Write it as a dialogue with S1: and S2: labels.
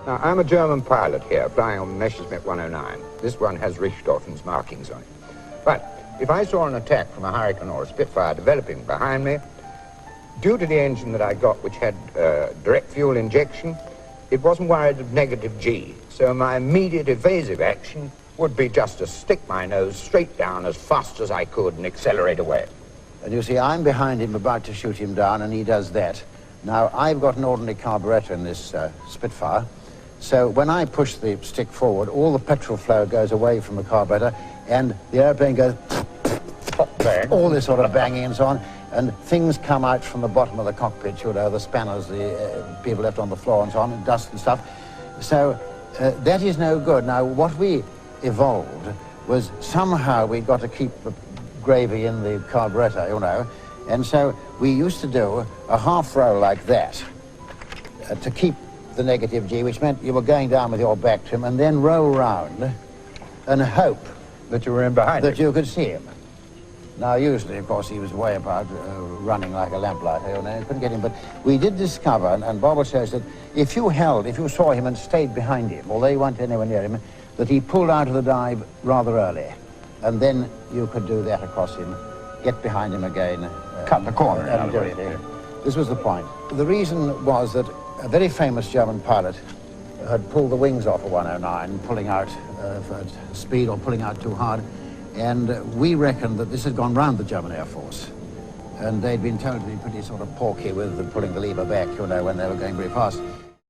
S1: Now, I'm a German pilot here, flying on Messerschmitt 109. This one has Richthoffen's markings on it. But if I saw an attack from a Hurricane or a Spitfire developing behind me, due to the engine that I got, which had direct fuel injection, it wasn't worried of negative G. So my immediate evasive action would be just to stick my nose straight down as fast as I could and accelerate away.
S2: And you see, I'm behind him about to shoot him down, and he does that. Now, I've got an ordinary carburateur in this Spitfire, so when I push the stick forward, all the petrol flow goes away from the carburetor, and the airplane goes
S1: Bang.
S2: all this sort of banging and so on, and things come out from the bottom of the cockpit, you know, the spanners, the people left on the floor and so on, and dust and stuff. So that is no good. Now, what we evolved was somehow we got to keep the gravy in the carburetor, you know, and so we used to do a half roll like that to keep the negative G, which meant you were going down with your back to him and then roll round and hope
S1: that you were in behind
S2: that
S1: him.
S2: you could see him. Now, usually, of course, he was way about running like a lamplighter, you know, you couldn't get him, but we did discover, and Bob says that if you saw him and stayed behind him, although you weren't anywhere near him, that he pulled out of the dive rather early, and then you could do that across him, get behind him again.
S1: Cut the corner.
S2: And do it. This was the point. The reason was that a very famous German pilot had pulled the wings off a 109, pulling out for speed or pulling out too hard, and we reckoned that this had gone round the German Air Force, and they'd been told to be pretty sort of porky with pulling the lever back, you know, when they were going very fast.